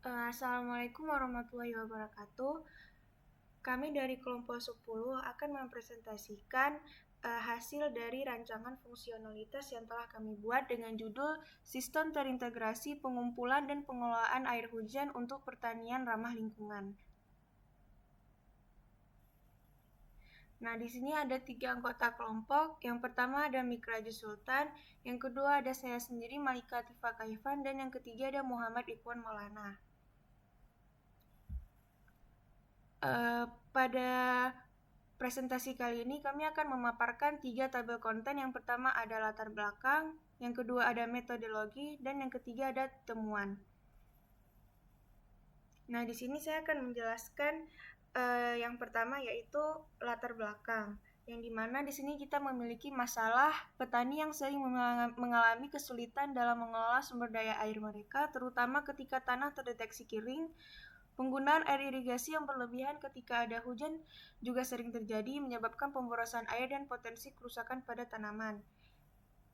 Assalamualaikum warahmatullahi wabarakatuh. Kami dari kelompok 10 akan mempresentasikan hasil dari rancangan fungsionalitas yang telah kami buat dengan judul Sistem Terintegrasi Pengumpulan dan Pengelolaan Air Hujan untuk Pertanian Ramah Lingkungan. Nah, di sini ada 3 anggota kelompok. Yang pertama ada Mikraju Sultan, yang kedua ada saya sendiri Malika Tifa Kaifan, dan yang ketiga ada Muhammad Ikhwan Maulana. Pada presentasi kali ini kami akan memaparkan 3 tabel konten. Yang pertama ada latar belakang, yang kedua ada metodologi, dan yang ketiga ada temuan. Nah, di sini saya akan menjelaskan yang pertama yaitu latar belakang. Yang dimana di sini kita memiliki masalah petani yang sering mengalami kesulitan dalam mengelola sumber daya air mereka, terutama ketika tanah terdeteksi kering. Penggunaan air irigasi yang berlebihan ketika ada hujan juga sering terjadi, menyebabkan pemborosan air dan potensi kerusakan pada tanaman.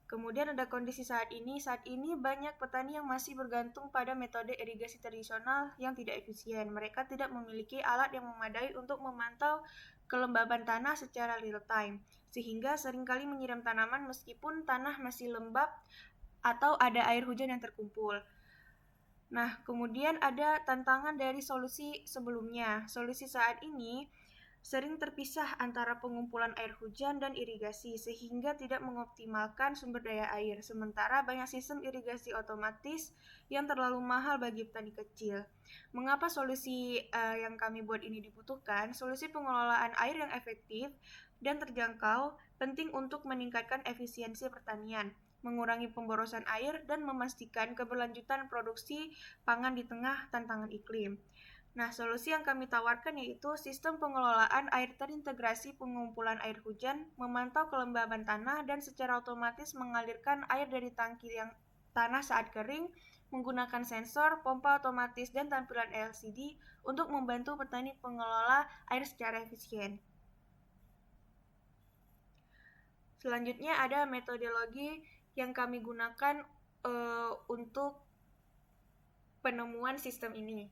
Kemudian ada kondisi saat ini. Saat ini banyak petani yang masih bergantung pada metode irigasi tradisional yang tidak efisien. Mereka tidak memiliki alat yang memadai untuk memantau kelembaban tanah secara real time, sehingga seringkali menyiram tanaman meskipun tanah masih lembab atau ada air hujan yang terkumpul. Nah, kemudian ada tantangan dari solusi sebelumnya. Solusi saat ini sering terpisah antara pengumpulan air hujan dan irigasi, sehingga tidak mengoptimalkan sumber daya air. Sementara banyak sistem irigasi otomatis yang terlalu mahal bagi petani kecil. Mengapa solusi yang kami buat ini dibutuhkan? Solusi pengelolaan air yang efektif dan terjangkau penting untuk meningkatkan efisiensi pertanian, mengurangi pemborosan air, dan memastikan keberlanjutan produksi pangan di tengah tantangan iklim. Nah, solusi yang kami tawarkan yaitu sistem pengelolaan air terintegrasi pengumpulan air hujan, memantau kelembaban tanah, dan secara otomatis mengalirkan air dari tangki yang tanah saat kering, menggunakan sensor, pompa otomatis, dan tampilan LCD untuk membantu petani pengelola air secara efisien. Selanjutnya ada metodologi yang kami gunakan untuk penemuan sistem ini.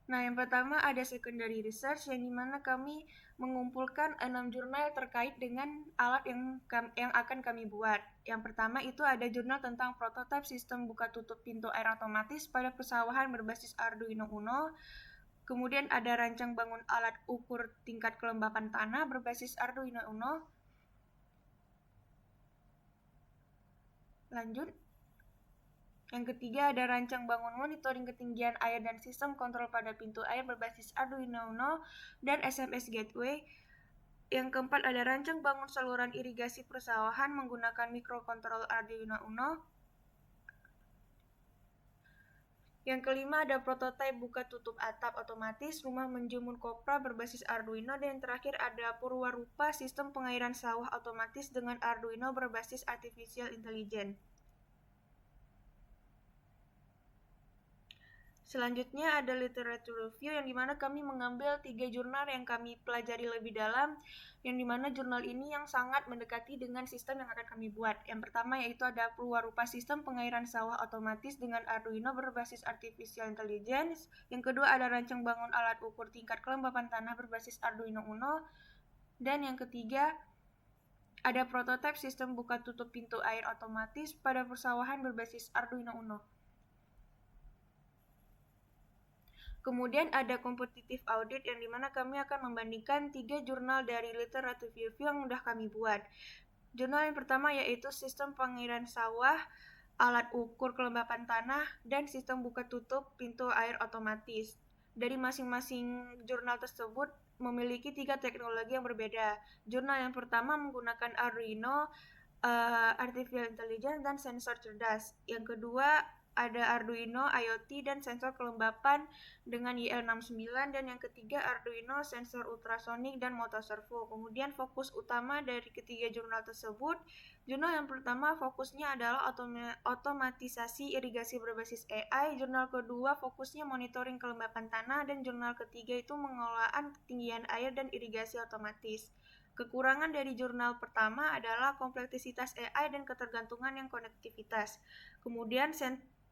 Nah, yang pertama ada secondary research, yang dimana kami mengumpulkan 6 jurnal terkait dengan alat yang akan kami buat. Yang pertama itu ada jurnal tentang prototipe sistem buka tutup pintu air otomatis pada persawahan berbasis Arduino Uno. Kemudian ada rancang bangun alat ukur tingkat kelembapan tanah berbasis Arduino Uno. Lanjut. Yang ketiga ada rancang bangun monitoring ketinggian air dan sistem kontrol pada pintu air berbasis Arduino Uno dan SMS Gateway. Yang keempat ada rancang bangun saluran irigasi persawahan menggunakan mikrokontrol Arduino Uno. Yang kelima ada prototipe buka tutup atap otomatis rumah menjemur kopra berbasis Arduino, dan yang terakhir ada Purwarupa sistem pengairan sawah otomatis dengan Arduino berbasis Artificial Intelligence. Selanjutnya ada literature review, yang dimana kami mengambil 3 jurnal yang kami pelajari lebih dalam, yang dimana jurnal ini yang sangat mendekati dengan sistem yang akan kami buat. Yang pertama yaitu ada Purwarupa sistem pengairan sawah otomatis dengan Arduino berbasis Artificial Intelligence. Yang kedua ada rancang bangun alat ukur tingkat kelembapan tanah berbasis Arduino Uno. Dan yang ketiga ada prototipe sistem buka tutup pintu air otomatis pada persawahan berbasis Arduino Uno. Kemudian ada competitive audit, yang dimana kami akan membandingkan 3 jurnal dari literature review yang sudah kami buat. Jurnal yang pertama yaitu sistem pengairan sawah, alat ukur kelembapan tanah, dan sistem buka tutup pintu air otomatis. Dari masing-masing jurnal tersebut memiliki 3 teknologi yang berbeda. Jurnal yang pertama menggunakan Arduino, Artificial Intelligence, dan sensor cerdas. Yang kedua ada Arduino IoT dan sensor kelembapan dengan YL69, dan yang ketiga Arduino sensor ultrasonik dan motor servo. Kemudian fokus utama dari ketiga jurnal tersebut, jurnal yang pertama fokusnya adalah otomatisasi irigasi berbasis AI, jurnal kedua fokusnya monitoring kelembapan tanah, dan jurnal ketiga itu pengelolaan ketinggian air dan irigasi otomatis. Kekurangan dari jurnal pertama adalah kompleksitas AI dan ketergantungan yang konektivitas. Kemudian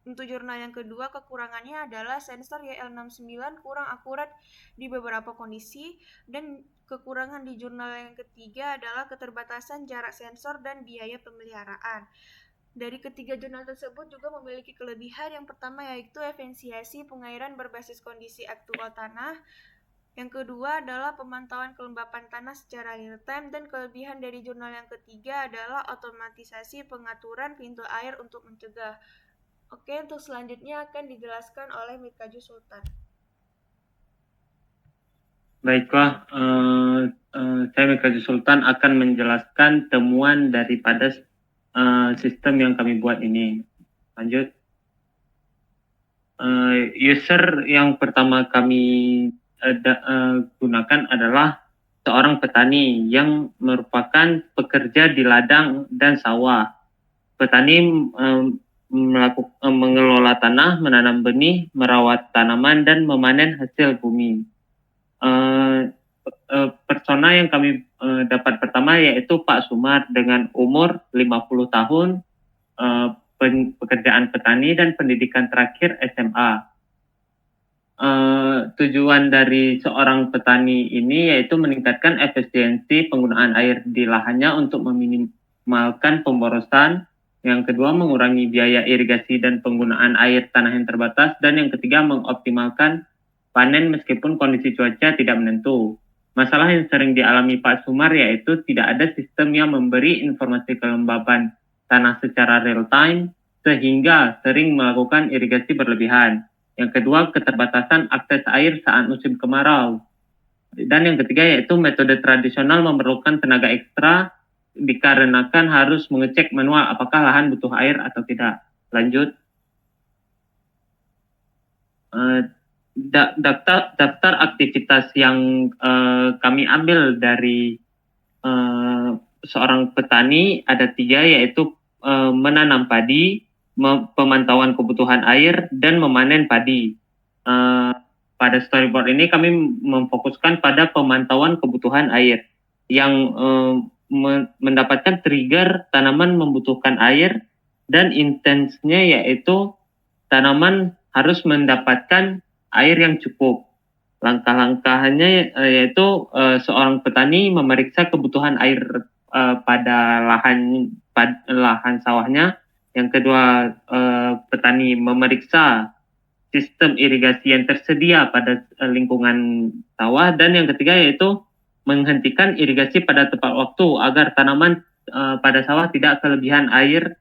Untuk jurnal yang kedua, kekurangannya adalah sensor YL69 kurang akurat di beberapa kondisi, dan kekurangan di jurnal yang ketiga adalah keterbatasan jarak sensor dan biaya pemeliharaan. Dari ketiga jurnal tersebut juga memiliki kelebihan. Yang pertama yaitu efisiensi pengairan berbasis kondisi aktual tanah. Yang kedua adalah pemantauan kelembapan tanah secara real time, dan kelebihan dari jurnal yang ketiga adalah otomatisasi pengaturan pintu air untuk mencegah. Oke, untuk selanjutnya akan dijelaskan oleh Mikaju Sultan. Baiklah, saya Mikaju Sultan akan menjelaskan temuan daripada sistem yang kami buat ini. Lanjut. User yang pertama kami gunakan adalah seorang petani yang merupakan pekerja di ladang dan sawah. Petani mengelola tanah, menanam benih, merawat tanaman, dan memanen hasil bumi. Persona yang kami dapat pertama yaitu Pak Sumar dengan umur 50 tahun, pekerjaan petani dan pendidikan terakhir SMA. Tujuan dari seorang petani ini yaitu meningkatkan efisiensi penggunaan air di lahannya untuk meminimalkan pemborosan. Yang kedua, mengurangi biaya irigasi dan penggunaan air tanah yang terbatas. Dan yang ketiga, mengoptimalkan panen meskipun kondisi cuaca tidak menentu. Masalah yang sering dialami Pak Sumar yaitu tidak ada sistem yang memberi informasi kelembaban tanah secara real time, sehingga sering melakukan irigasi berlebihan. Yang kedua, keterbatasan akses air saat musim kemarau. Dan yang ketiga yaitu metode tradisional memerlukan tenaga ekstra dikarenakan harus mengecek manual apakah lahan butuh air atau tidak. Lanjut. Daftar aktivitas yang kami ambil dari seorang petani ada 3, yaitu menanam padi, pemantauan kebutuhan air, dan memanen padi. Pada storyboard ini kami memfokuskan pada pemantauan kebutuhan air yang mendapatkan trigger tanaman membutuhkan air, dan intensnya yaitu tanaman harus mendapatkan air yang cukup. Langkah-langkahnya yaitu seorang petani memeriksa kebutuhan air pada lahan sawahnya. Yang kedua, petani memeriksa sistem irigasi yang tersedia pada lingkungan sawah. Dan yang ketiga yaitu menghentikan irigasi pada tepat waktu agar tanaman pada sawah tidak kelebihan air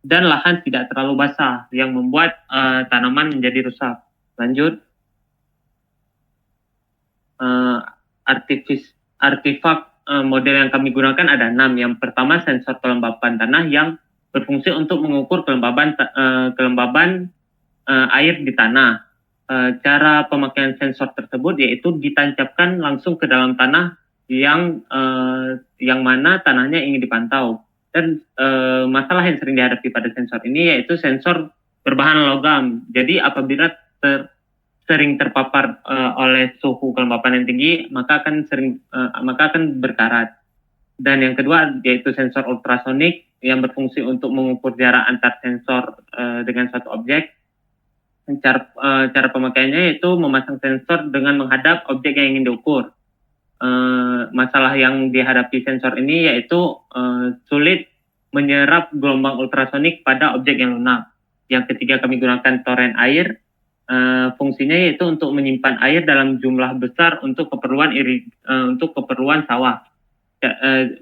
dan lahan tidak terlalu basah yang membuat tanaman menjadi rusak. Lanjut. Artefak model yang kami gunakan ada 6. Yang pertama, sensor kelembapan tanah yang berfungsi untuk mengukur kelembaban air di tanah. Cara pemakaian sensor tersebut yaitu ditancapkan langsung ke dalam tanah yang mana tanahnya ingin dipantau. Dan masalah yang sering dihadapi pada sensor ini yaitu sensor berbahan logam. Jadi apabila sering terpapar oleh suhu kelembapan yang tinggi, maka akan berkarat. Dan yang kedua yaitu sensor ultrasonik yang berfungsi untuk mengukur jarak antar sensor dengan satu objek. Cara pemakaiannya yaitu memasang sensor dengan menghadap objek yang ingin diukur. Masalah yang dihadapi sensor ini yaitu sulit menyerap gelombang ultrasonik pada objek yang lunak. Yang ketiga, kami gunakan toren air. Fungsinya yaitu untuk menyimpan air dalam jumlah besar untuk keperluan sawah.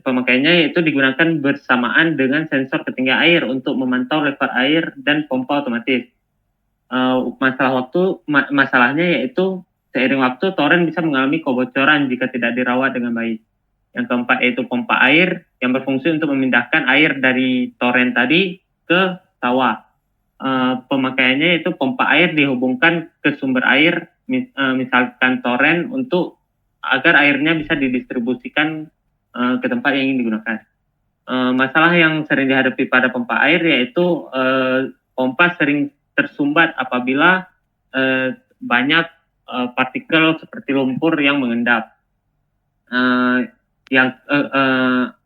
Pemakaiannya yaitu digunakan bersamaan dengan sensor ketinggian air untuk memantau level air dan pompa otomatis. Masalahnya yaitu seiring waktu toren bisa mengalami kebocoran jika tidak dirawat dengan baik. Yang keempat yaitu pompa air yang berfungsi untuk memindahkan air dari toren tadi ke sawah. Pemakaiannya yaitu pompa air dihubungkan ke sumber air, misalkan toren, agar airnya bisa didistribusikan ke tempat yang ingin digunakan. Masalah yang sering dihadapi pada pompa air yaitu pompa sering tersumbat apabila banyak partikel seperti lumpur yang mengendap.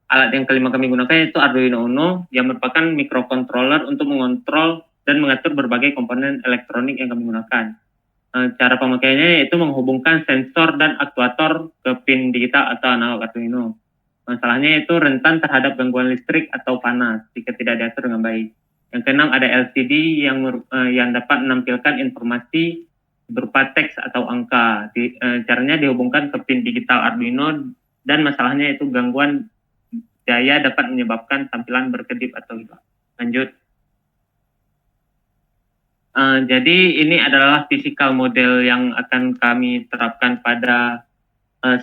Alat yang kelima kami gunakan yaitu Arduino Uno yang merupakan microcontroller untuk mengontrol dan mengatur berbagai komponen elektronik yang kami gunakan. Cara pemakaiannya yaitu menghubungkan sensor dan aktuator ke pin digital atau analog Arduino. Masalahnya itu rentan terhadap gangguan listrik atau panas jika tidak diatur dengan baik. Yang keenam, ada LCD yang dapat menampilkan informasi berupa teks atau angka. Caranya dihubungkan ke pin digital Arduino, dan masalahnya itu gangguan daya dapat menyebabkan tampilan berkedip atau hilang. Lanjut. Jadi ini adalah physical model yang akan kami terapkan pada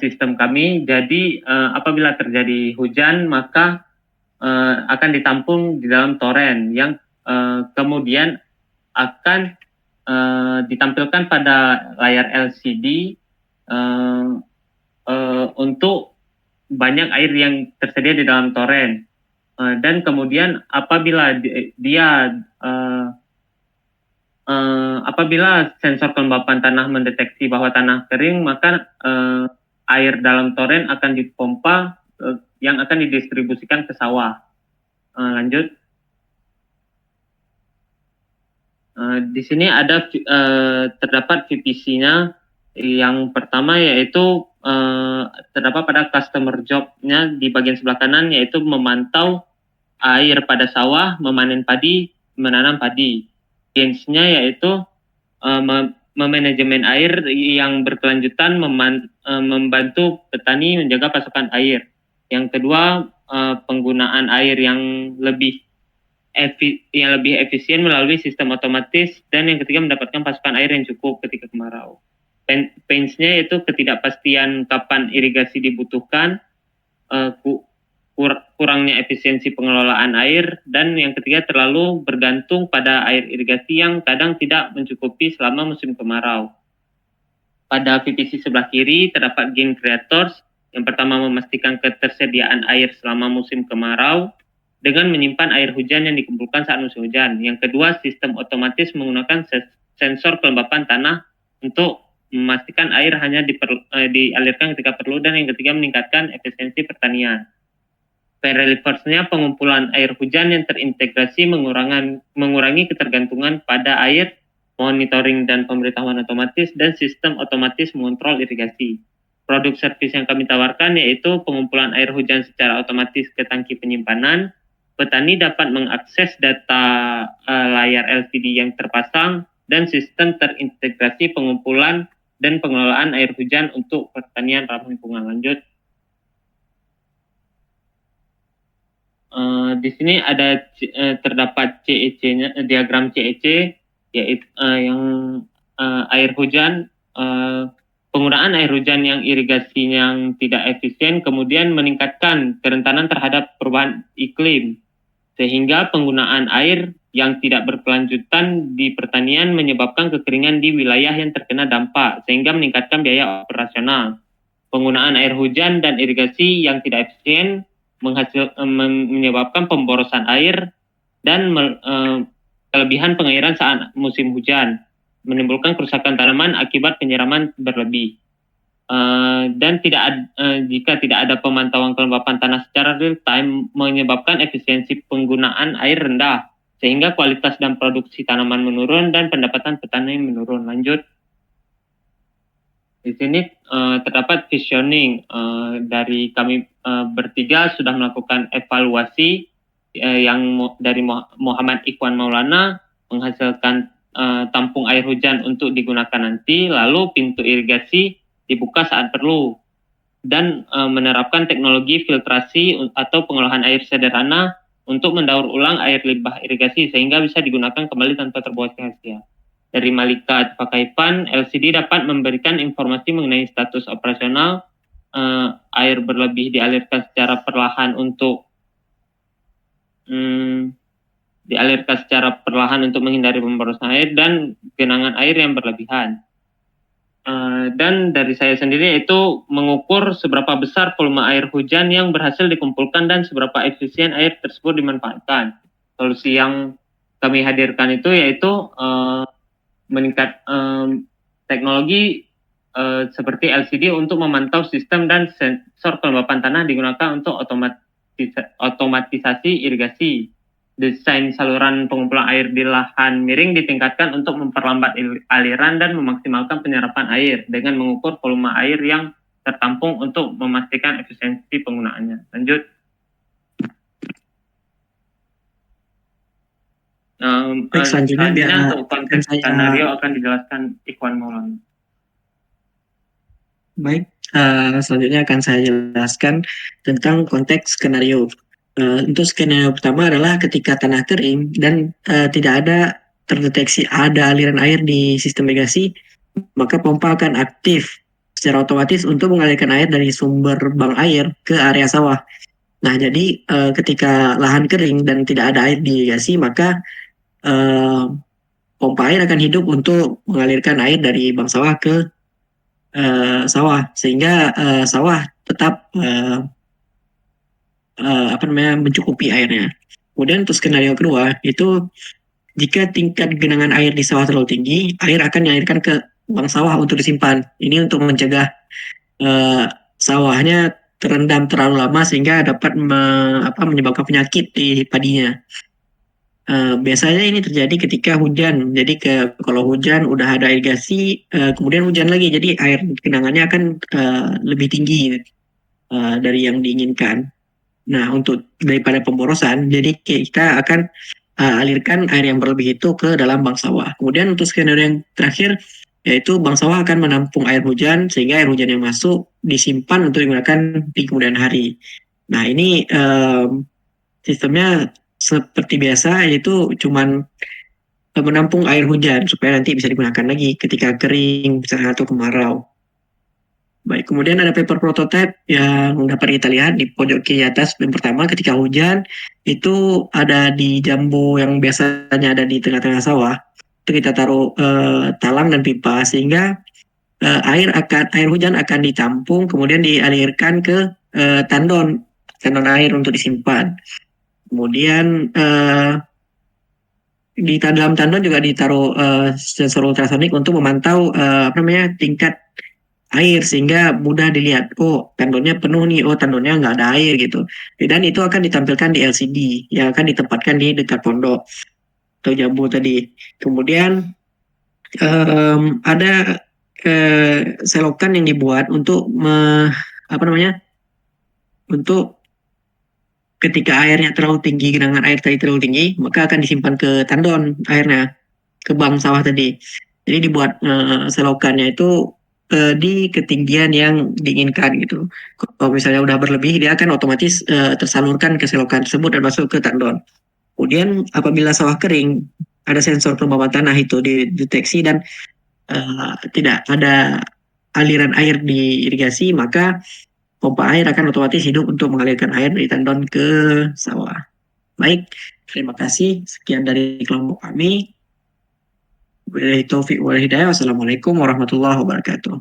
sistem kami. Jadi apabila terjadi hujan, maka akan ditampung di dalam toren yang kemudian akan ditampilkan pada layar LCD untuk banyak air yang tersedia di dalam toren. Dan kemudian apabila apabila sensor kelembapan tanah mendeteksi bahwa tanah kering, maka air dalam toren akan dipompa yang akan didistribusikan ke sawah. Lanjut. Di sini ada terdapat VPC-nya. Yang pertama yaitu terdapat pada customer job-nya di bagian sebelah kanan, yaitu memantau air pada sawah, memanen padi, menanam padi. Gains-nya yaitu memanajemen air yang berkelanjutan, membantu petani menjaga pasokan air. Yang kedua, penggunaan air yang lebih efisien melalui sistem otomatis. Dan yang ketiga, mendapatkan pasokan air yang cukup ketika kemarau. Pains-nya yaitu ketidakpastian kapan irigasi dibutuhkan, kurangnya efisiensi pengelolaan air, dan yang ketiga terlalu bergantung pada air irigasi yang kadang tidak mencukupi selama musim kemarau. Pada VPC sebelah kiri terdapat gain creators. Yang pertama, memastikan ketersediaan air selama musim kemarau dengan menyimpan air hujan yang dikumpulkan saat musim hujan. Yang kedua, sistem otomatis menggunakan sensor kelembapan tanah untuk memastikan air hanya dialirkan ketika perlu. Dan yang ketiga, meningkatkan efisiensi pertanian. Relieversnya pengumpulan air hujan yang terintegrasi mengurangi ketergantungan pada air, monitoring dan pemberitahuan otomatis, dan sistem otomatis mengontrol irigasi. Produk servis yang kami tawarkan yaitu pengumpulan air hujan secara otomatis ke tangki penyimpanan. Petani dapat mengakses data layar LCD yang terpasang, dan sistem terintegrasi pengumpulan dan pengelolaan air hujan untuk pertanian ramah lingkungan. Lanjut. Di sini ada terdapat CEC-nya, diagram CEC, yaitu yang air hujan, penggunaan air hujan yang irigasi yang tidak efisien kemudian meningkatkan kerentanan terhadap perubahan iklim, sehingga penggunaan air yang tidak berkelanjutan di pertanian menyebabkan kekeringan di wilayah yang terkena dampak, sehingga meningkatkan biaya operasional. Penggunaan air hujan dan irigasi yang tidak efisien menyebabkan pemborosan air dan kelebihan pengairan saat musim hujan, menimbulkan kerusakan tanaman akibat penyiraman berlebih. Dan jika tidak ada pemantauan kelembapan tanah secara real time, menyebabkan efisiensi penggunaan air rendah, sehingga kualitas dan produksi tanaman menurun dan pendapatan petani menurun. Lanjut. Di sini terdapat visioning dari kami bertiga sudah melakukan evaluasi yang dari Muhammad Ikhwan Maulana, menghasilkan tampung air hujan untuk digunakan nanti, lalu pintu irigasi dibuka saat perlu, dan menerapkan teknologi filtrasi atau pengolahan air sederhana untuk mendaur ulang air limbah irigasi sehingga bisa digunakan kembali tanpa terbuang sia-sia. Dari Malika Pakaipan, LCD dapat memberikan informasi mengenai status operasional, air berlebih dialirkan secara perlahan untuk menghindari pemborosan air dan genangan air yang berlebihan. Dan dari saya sendiri yaitu mengukur seberapa besar volume air hujan yang berhasil dikumpulkan dan seberapa efisien air tersebut dimanfaatkan. Solusi yang kami hadirkan itu yaitu teknologi seperti LCD untuk memantau sistem dan sensor kelembapan tanah digunakan untuk otomatisasi irigasi. Desain saluran pengumpulan air di lahan miring ditingkatkan untuk memperlambat aliran dan memaksimalkan penyerapan air dengan mengukur volume air yang tertampung untuk memastikan efisiensi penggunaannya. Lanjut. Baik, selanjutnya untuk konteks skenario akan dijelaskan Ikhwan Maulana. Baik, selanjutnya akan saya jelaskan tentang konteks skenario. Untuk skenario pertama adalah ketika tanah kering dan tidak ada terdeteksi ada aliran air di sistem irigasi, maka pompa akan aktif secara otomatis untuk mengalirkan air dari sumber bank air ke area sawah. Nah, jadi ketika lahan kering dan tidak ada air di irigasi, maka pompa air akan hidup untuk mengalirkan air dari bank sawah ke sawah, sehingga sawah tetap mencukupi airnya. Kemudian untuk skenario kedua itu jika tingkat genangan air di sawah terlalu tinggi, air akan dialirkan ke bank sawah untuk disimpan. Ini untuk mencegah sawahnya terendam terlalu lama sehingga dapat menyebabkan penyakit di padinya. Biasanya ini terjadi ketika hujan. Jadi kalau hujan udah ada irigasi, kemudian hujan lagi, jadi air genangannya akan lebih tinggi dari yang diinginkan. Nah, untuk daripada pemborosan, jadi kita akan alirkan air yang berlebih itu ke dalam bank sawah. Kemudian untuk skenario yang terakhir, yaitu bank sawah akan menampung air hujan sehingga air hujan yang masuk disimpan untuk digunakan di kemudian hari. Nah, ini sistemnya seperti biasa, yaitu cuman menampung air hujan supaya nanti bisa digunakan lagi ketika kering misalnya atau kemarau. Baik, kemudian ada paper prototype yang dapat kita lihat di pojok kiri atas. Yang pertama, ketika hujan itu ada di jambu yang biasanya ada di tengah-tengah sawah. Itu kita taruh talang dan pipa sehingga air hujan akan ditampung kemudian dialirkan ke tandon air untuk disimpan. Kemudian di dalam tandon juga ditaruh sensor ultrasonik untuk memantau tingkat air sehingga mudah dilihat, oh tandonnya penuh nih, oh tandonnya nggak ada air gitu. Dan itu akan ditampilkan di LCD yang akan ditempatkan di dekat pondok atau jambu tadi. Kemudian ada selokan yang dibuat untuk untuk ketika airnya terlalu tinggi, genangan air tadi terlalu tinggi, maka akan disimpan ke tandon airnya, ke bank sawah tadi. Jadi dibuat selokannya itu di ketinggian yang diinginkan gitu. Kalau misalnya udah berlebih, dia akan otomatis tersalurkan ke selokan tersebut dan masuk ke tandon. Kemudian apabila sawah kering, ada sensor pembawa tanah itu dideteksi dan tidak ada aliran air di irigasi, maka pompa air akan otomatis hidup untuk mengalirkan air dari tandon ke sawah. Baik, terima kasih. Sekian dari kelompok kami. Wassalamualaikum warahmatullahi wabarakatuh.